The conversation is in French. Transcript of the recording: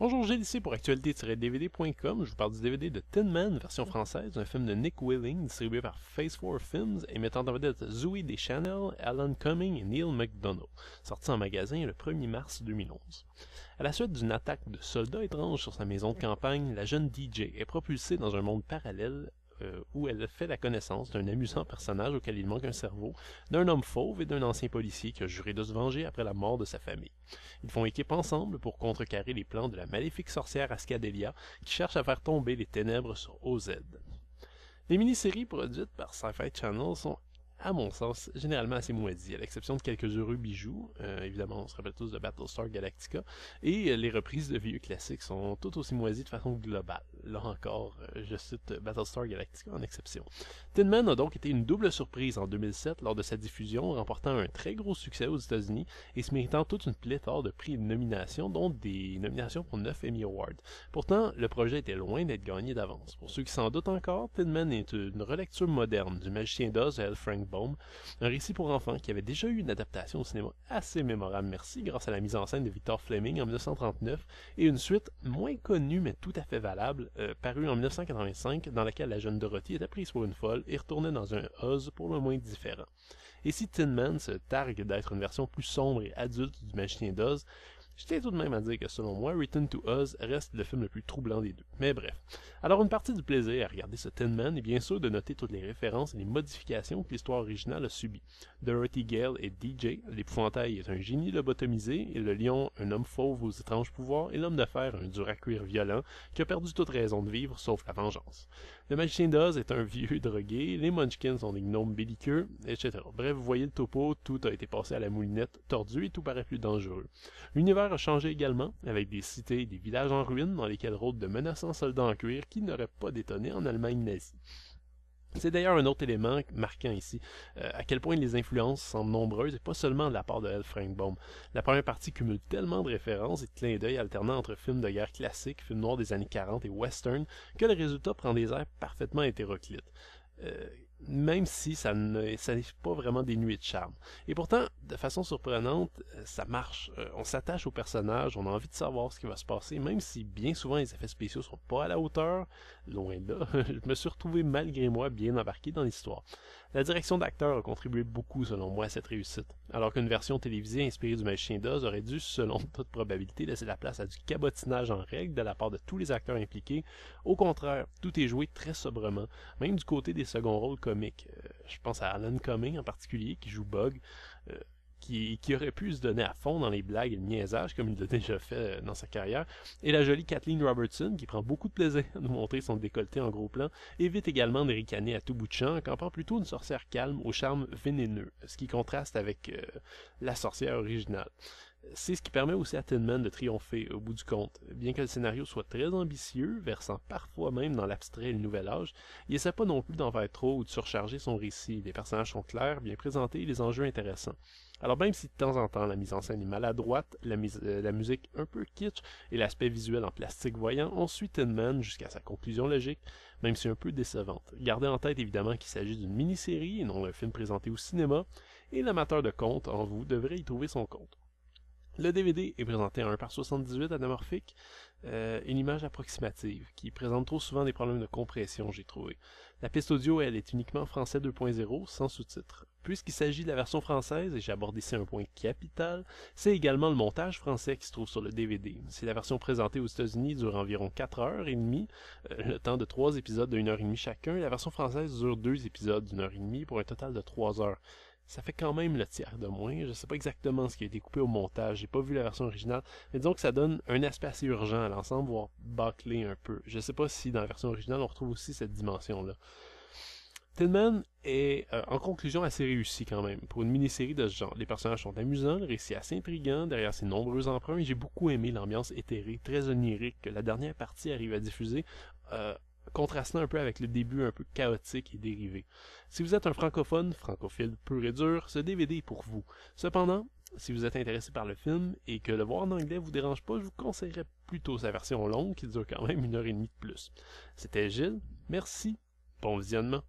Bonjour, Gilles ici pour actualité-dvd.com. Je vous parle du DVD de Tin Man, version française, un film de Nick Willing, distribué par Phase 4 Films et mettant en vedette Zooey Deschanel, Alan Cumming et Neil McDonough, sorti en magasin le 1er mars 2011. À la suite d'une attaque de soldats étranges sur sa maison de campagne, la jeune DJ est propulsée dans un monde parallèle où elle fait la connaissance d'un amusant personnage auquel il manque un cerveau, d'un homme fauve et d'un ancien policier qui a juré de se venger après la mort de sa famille. Ils font équipe ensemble pour contrecarrer les plans de la maléfique sorcière Ascadelia qui cherche à faire tomber les ténèbres sur OZ. Les mini-séries produites par Sci-Fi Channel sont, à mon sens, généralement assez moisies, à l'exception de quelques heureux bijoux, évidemment on se rappelle tous de Battlestar Galactica, et les reprises de vieux classiques sont tout aussi moisies de façon globale. Là encore, je cite Battlestar Galactica en exception. Tin Man a donc été une double surprise en 2007 lors de sa diffusion, remportant un très gros succès aux États-Unis et se méritant toute une pléthore de prix et de nominations, dont des nominations pour 9 Emmy Awards. Pourtant, le projet était loin d'être gagné d'avance. Pour ceux qui s'en doutent encore, Tin Man est une relecture moderne du Magicien d'Oz de L. Frank Baum, un récit pour enfants qui avait déjà eu une adaptation au cinéma assez mémorable, merci, grâce à la mise en scène de Victor Fleming en 1939, et une suite moins connue mais tout à fait valable, parue en 1985, dans laquelle la jeune Dorothy était prise pour une folle et retournait dans un Oz pour le moins différent. Et si Tin Man se targue d'être une version plus sombre et adulte du Magicien d'Oz, je tiens tout de même à dire que selon moi, Return to Oz reste le film le plus troublant des deux. Mais bref. Alors une partie du plaisir à regarder ce Tin Man est bien sûr de noter toutes les références et les modifications que l'histoire originale a subies. Dorothy Gale est DJ, l'épouvantail est un génie lobotomisé, et le lion un homme fauve aux étranges pouvoirs, et l'homme de fer un dur à cuire violent qui a perdu toute raison de vivre sauf la vengeance. Le Magicien d'Oz est un vieux drogué, les Munchkins sont des gnomes belliqueux, etc. Bref, vous voyez le topo, tout a été passé à la moulinette tordue et tout paraît plus dangereux. L'univers a changé également, avec des cités et des villages en ruine dans lesquels rôdent de menaçants soldats en cuir qui n'auraient pas détonné en Allemagne nazie. C'est d'ailleurs un autre élément marquant ici, à quel point les influences semblent nombreuses et pas seulement de la part de L. Frank Baum. La première partie cumule tellement de références et de clins d'œil alternant entre films de guerre classiques, films noirs des années 40 et western, que le résultat prend des airs parfaitement hétéroclites. Même si ça n'est pas vraiment dénué de charme. Et pourtant, de façon surprenante, ça marche. On s'attache aux personnages, on a envie de savoir ce qui va se passer, même si bien souvent les effets spéciaux sont pas à la hauteur, loin de là, je me suis retrouvé malgré moi bien embarqué dans l'histoire. La direction d'acteur a contribué beaucoup selon moi à cette réussite, alors qu'une version télévisée inspirée du Magicien d'Oz aurait dû, selon toute probabilité, laisser la place à du cabotinage en règle de la part de tous les acteurs impliqués. Au contraire, tout est joué très sobrement, même du côté des seconds rôles comiques. Je pense à Alan Cumming en particulier, qui joue Bug, qui aurait pu se donner à fond dans les blagues et le niaisage, comme il l'a déjà fait dans sa carrière, et la jolie Kathleen Robertson, qui prend beaucoup de plaisir à nous montrer son décolleté en gros plan, évite également de ricaner à tout bout de champ, campant plutôt une sorcière calme au charme vénéneux, ce qui contraste avec la sorcière originale. C'est ce qui permet aussi à Tin Man de triompher au bout du compte. Bien que le scénario soit très ambitieux, versant parfois même dans l'abstrait et le nouvel âge, il essaie pas non plus d'en faire trop ou de surcharger son récit. Les personnages sont clairs, bien présentés et les enjeux intéressants. Alors même si de temps en temps la mise en scène est maladroite, la musique un peu kitsch et l'aspect visuel en plastique voyant, on suit Tin Man jusqu'à sa conclusion logique, même si un peu décevante. Gardez en tête évidemment qu'il s'agit d'une mini-série et non d'un film présenté au cinéma, et l'amateur de contes en vous devrait y trouver son compte. Le DVD est présenté à 1:78 anamorphique, une image approximative, qui présente trop souvent des problèmes de compression, j'ai trouvé. La piste audio, elle, est uniquement français 2.0, sans sous-titres. Puisqu'il s'agit de la version française, et j'ai abordé ici un point capital, c'est également le montage français qui se trouve sur le DVD. Si la version présentée aux États-Unis dure environ 4h30, le temps de 3 épisodes de 1h30 chacun, la version française dure 2 épisodes d'1h30 pour un total de 3 heures. Ça fait quand même le tiers de moins. Je sais pas exactement ce qui a été coupé au montage, j'ai pas vu la version originale, mais disons que ça donne un aspect assez urgent à l'ensemble, voire bâclé un peu. Je sais pas si dans la version originale on retrouve aussi cette dimension-là. Tin Man est en conclusion assez réussi quand même, pour une mini-série de ce genre. Les personnages sont amusants, le récit est assez intriguant derrière ses nombreux emprunts, et j'ai beaucoup aimé l'ambiance éthérée, très onirique que la dernière partie arrive à diffuser, contrastant un peu avec le début un peu chaotique et dérivé. Si vous êtes un francophile pur et dur, ce DVD est pour vous. Cependant, si vous êtes intéressé par le film et que le voir en anglais vous dérange pas, je vous conseillerais plutôt sa version longue qui dure quand même 1h30 de plus. C'était Gilles, merci, bon visionnement.